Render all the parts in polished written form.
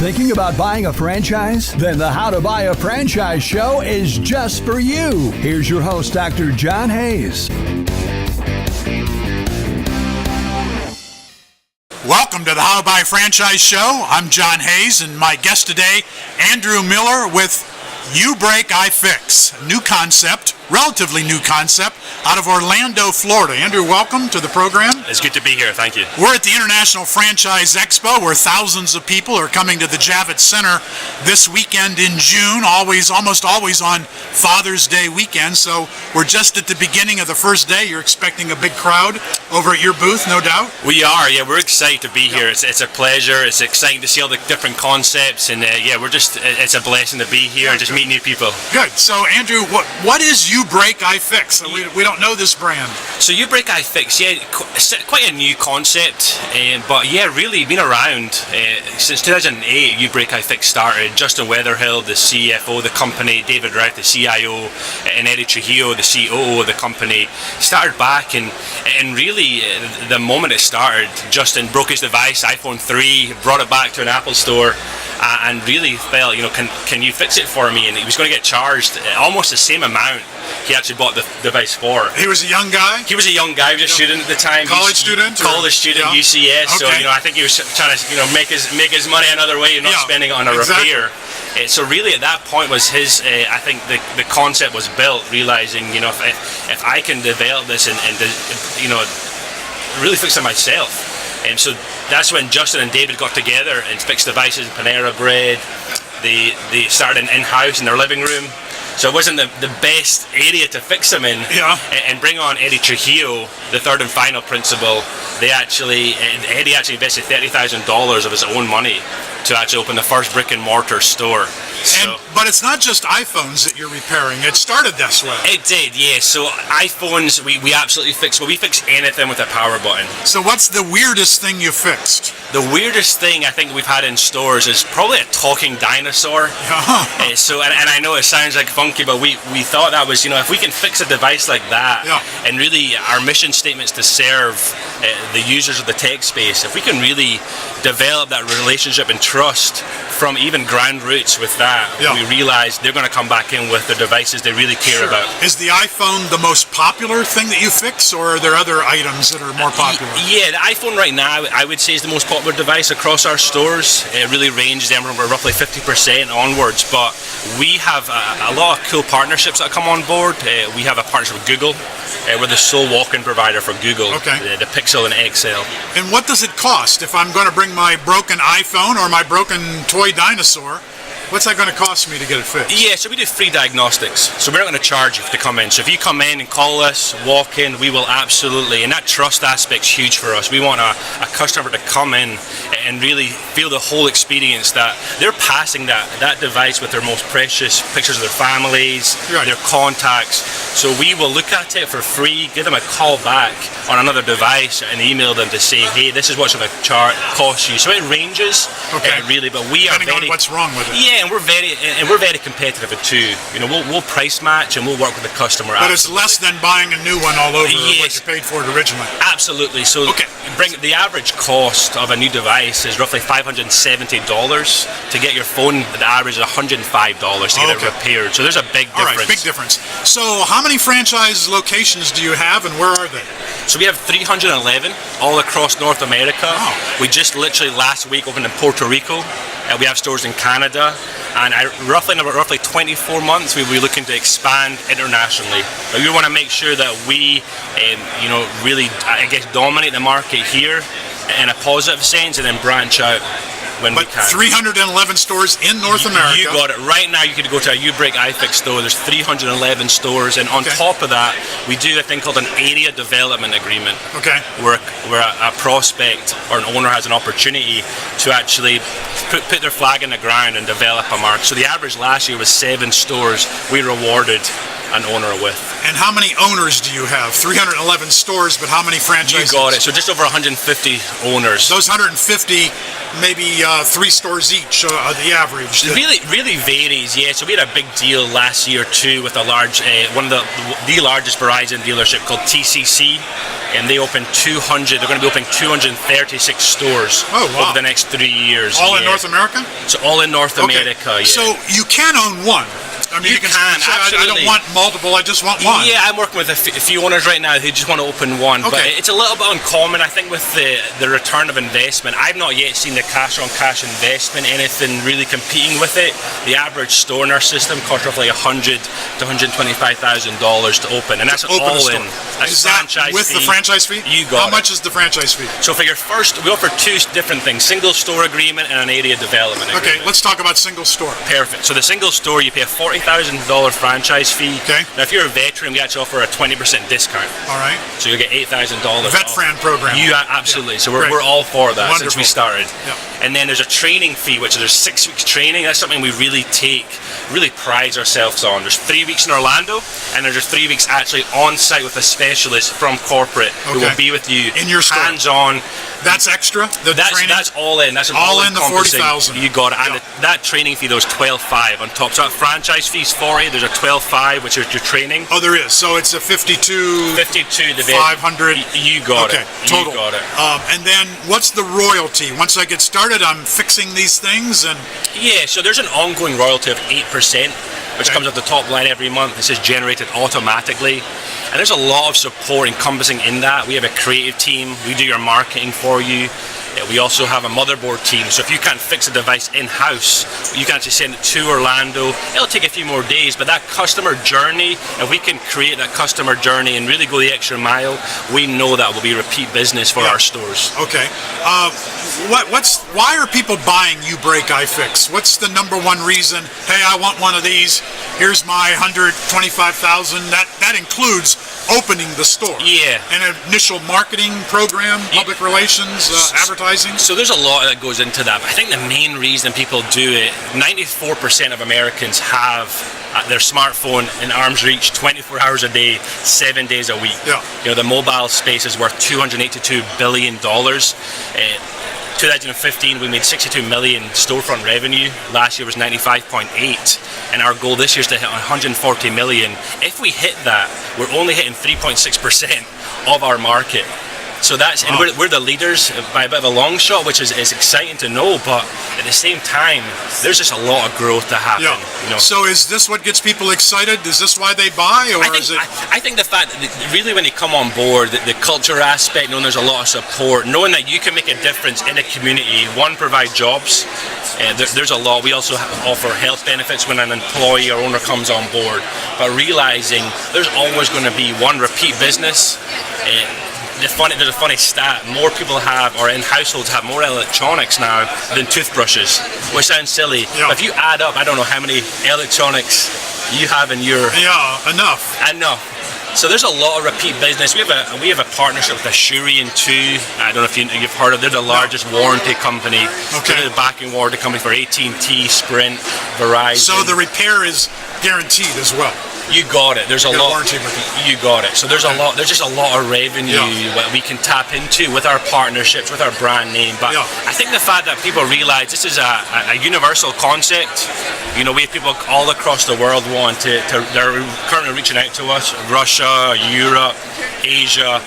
Thinking about buying a franchise? Then the How to Buy a Franchise show is just for you. Here's your host, Dr. John Hayes. Welcome to the How to Buy a Franchise show. I'm John Hayes, and my guest today, Andrew Miller with UBREAKIFX. New concept, relatively new concept, out of Orlando, Florida. Andrew, welcome to the program. It's good to be here. Thank you. We're at the International Franchise Expo, where thousands of people are coming to the Javits Center this weekend in June, almost always on Father's Day weekend. So we're just at the beginning of the first day. You're expecting a big crowd over at your booth, no doubt? We are, yeah. We're excited to be here. It's a pleasure. It's exciting to see all the different concepts, and it's a blessing to be here and just meet new people. Good. So, Andrew, what is UBREAKIFX? We don't know this brand. So UBREAKIFX, quite a new concept, but really been around since 2008. UBREAKIFX started. Justin Weatherhill, the CFO of the company, David Routh, the CIO, and Eddie Trujillo, the COO of the company, started back, and really the moment it started, Justin broke his device, iPhone 3, brought it back to an Apple store, and really felt, can you fix it for me? And he was going to get charged almost the same amount he actually bought the device for. He was a young guy? He was a young guy. He was a student at the time. College student, UCS. Okay. So I think he was trying to make his money another way and not spending it on a repair. So really, at that point was his. I think the concept was built, realizing if I can develop this and really fix it myself. And so that's when Justin and David got together and fixed devices, Panera Bread. They started in-house in their living room. So it wasn't the best area to fix them in. Yeah. And bring on Eddie Trujillo, the third and final principal. Eddie actually invested $30,000 of his own money to actually open the first brick and mortar store. But it's not just iPhones that you're repairing. It started this way. It did, yeah. So iPhones, we absolutely fix. Well, we fix anything with a power button. So what's the weirdest thing you fixed? The weirdest thing I think we've had in stores is probably a talking dinosaur. And I know it sounds like funky, but we thought that was, if we can fix a device like that, and really our mission statement is to serve the users of the tech space. If we can really develop that relationship and trust from even ground roots with that, we realize they're going to come back in with the devices they really care about. Is the iPhone the most popular thing that you fix, or are there other items that are more popular? Yeah, the iPhone right now, I would say, is the most popular device across our stores. It really ranges anywhere from roughly 50% onwards, but we have a lot of cool partnerships that come on board. We have a partnership with Google. We're the sole walk-in provider for Google, the Pixel and XL. And what does it cost if I'm going to bring my broken iPhone or my broken toy dinosaur? What's that going to cost me to get it fixed? Yeah, so we do free diagnostics. So we're not going to charge you to come in. So if you come in and call us, walk in, we will absolutely, and that trust aspect's huge for us. We want a customer to come in and really feel the whole experience, that they're passing that device with their most precious pictures of their families, their contacts. So we will look at it for free, give them a call back on another device, and email them to say, hey, this is what's going to cost you. So it ranges, really, but we are depending on what's wrong with it. Yeah, and we're very competitive too. We'll price match and we'll work with the customer. But it's less than buying a new one all over what you paid for it originally. Absolutely. So the average cost of a new device is roughly $570 to get your phone. The average is $105 to get it repaired. So there's a big difference. All right, big difference. So how many franchise locations do you have, and where are they? So we have 311 all across North America. Oh. We just literally last week opened in Puerto Rico. We have stores in Canada, and roughly in about 24 months we'll be looking to expand internationally. But we want to make sure that we, really, dominate the market here in a positive sense, and then branch out when we can. 311 stores in North America. You got it. Right now you could go to a UBREAKIFX store. There's 311 stores, and on top of that, we do a thing called an area development agreement. Where a prospect or an owner has an opportunity to actually put their flag in the ground and develop a mark. So the average last year was 7 stores we rewarded an owner with. And how many owners do you have? 311 stores, but how many franchises? You got it. So just over 150 owners. Those 150, maybe 3 stores each, the average. It really varies, yeah. So we had a big deal last year too with a large, one of the largest Verizon dealership called TCC, and they opened 200. They're going to be opening 236 stores over the next 3 years. All in North America? So all in North America, yeah. So you can own one. I mean, You can, absolutely. I don't want multiple, I just want one. Yeah, I'm working with a few owners right now who just want to open one, but it's a little bit uncommon, I think, with the return of investment. I've not yet seen the cash-on-cash investment, anything really competing with it. The average store in our system costs roughly $100,000 to $125,000 to open, and that's all in. Is that with the franchise fee? You got it. How much is the franchise fee? So for your first, we offer 2 different things, single store agreement and an area development agreement. Okay, let's talk about single store. Perfect. So the single store, you pay a $40,000 franchise fee. Okay. Now if you're a veteran, we actually offer a 20% discount. All right. So you'll get $8,000. Vet-Fran program. Absolutely. So we're all for that. Wonderful. Since we started. Yeah. And then there's a training fee, which there's 6 weeks training. That's something we really prides ourselves on. There's 3 weeks in Orlando, and there's 3 weeks actually on site with a specialist from corporate who will be with you in your store. hands-on. That's extra? That's all in. That's all in the 40,000. You got it. And that training fee, though, is $12,500 on top. So that franchise fee is $40,000. There's a $12,500, which is your training. Oh, there is. So it's a 52. 52. The 500. You got it. Total. You got it. And then what's the royalty? Once I get started, I'm fixing these things, and yeah. So there's an ongoing royalty of 8%, which comes at the top line every month. This is generated automatically. And there's a lot of support encompassing in that. We have a creative team. We do your marketing for you. We also have a motherboard team, so if you can't fix a device in-house, you can actually send it to Orlando. It'll take a few more days, but that customer journey, if we can create that customer journey and really go the extra mile, we know that will be repeat business for our stores. Okay. Why are people buying UBREAKIFIX? What's the number one reason? Hey, I want one of these. Here's my $125,000. That includes opening the store. Yeah. An initial marketing program, public relations, advertising. So there's a lot that goes into that. But I think the main reason people do it, 94% of Americans have their smartphone in arm's reach 24 hours a day, 7 days a week. Yeah. You know, the mobile space is worth $282 billion. 2015, we made 62 million storefront revenue. Last year was 95.8, and our goal this year is to hit 140 million. If we hit that, we're only hitting 3.6% of our market. So that's, and we're the leaders by a bit of a long shot, which is exciting to know, but at the same time, there's just a lot of growth to happen. Yeah. You know? So is this what gets people excited? Is this why they buy, or is it? I think the fact that really when they come on board, the culture aspect, knowing there's a lot of support, knowing that you can make a difference in a community, one, provide jobs. There's a lot. We also offer health benefits when an employee or owner comes on board, but realizing there's always going to be one repeat business. There's a funny stat. More people have, or in households have more electronics now than toothbrushes, which sounds silly. Yeah. But if you add up, I don't know how many electronics you have in your... Yeah, enough. So there's a lot of repeat business. We have a partnership with Asurion too. I don't know if you've heard of. They're the largest warranty company. Okay. They're the backing warranty company for AT&T, Sprint, Verizon. So the repair is guaranteed as well. You got it. There's a lot. Warranty with it. You got it. So there's a lot. There's just a lot of revenue that we can tap into with our partnerships, with our brand name. But I think the fact that people realize this is a universal concept. You know, we have people all across the world they're currently reaching out to us. Russia, Europe, Asia.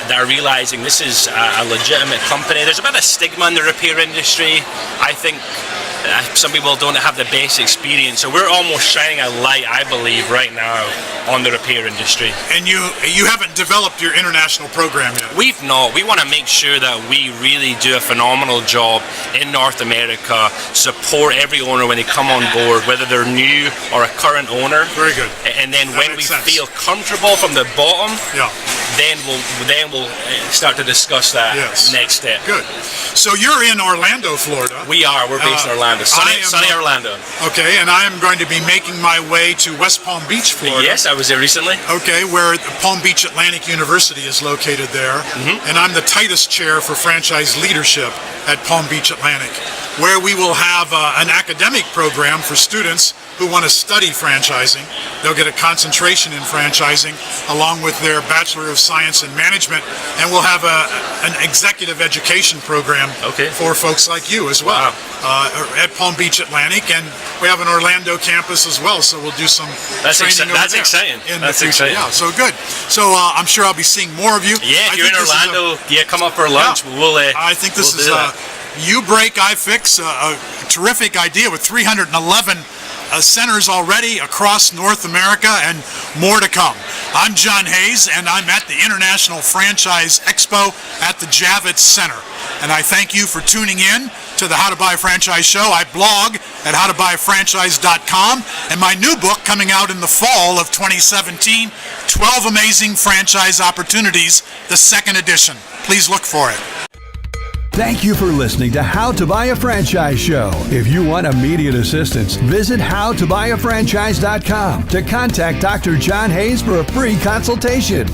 That are realizing this is a legitimate company. There's a bit of a stigma in the repair industry. I think some people don't have the best experience, so we're almost shining a light, I believe, right now on the repair industry. And you haven't developed your international program yet? We've not. We want to make sure that we really do a phenomenal job in North America, support every owner when they come on board, whether they're new or a current owner. Very good. And then when we feel comfortable from the bottom, then we'll start to discuss that next step. Good. So you're in Orlando, Florida. We are. We're based in Orlando. Sunny Orlando. Okay, and I am going to be making my way to West Palm Beach, Florida. Yes, I was there recently. Okay, where Palm Beach Atlantic University is located there. And I'm the Titus Chair for Franchise Leadership at Palm Beach Atlantic, where we will have an academic program for students who want to study franchising. They'll get a concentration in franchising along with their Bachelor of Science in Management, and we'll have an executive education program for folks like you as well. At Palm Beach Atlantic, and we have an Orlando campus as well, so we'll do some training over there exciting. in the future. Yeah, so good. So I'm sure I'll be seeing more of you. Yeah, if you're in Orlando, come up for lunch. Yeah, I think this is UBREAKIFX, a terrific idea with 311 centers already across North America and more to come. I'm John Hayes, and I'm at the International Franchise Expo at the Javits Center. And I thank you for tuning in to the How to Buy a Franchise show. I blog at howtobuyafranchise.com, and my new book coming out in the fall of 2017, 12 Amazing Franchise Opportunities, the second edition. Please look for it. Thank you for listening to How to Buy a Franchise Show. If you want immediate assistance, visit howtobuyafranchise.com to contact Dr. John Hayes for a free consultation.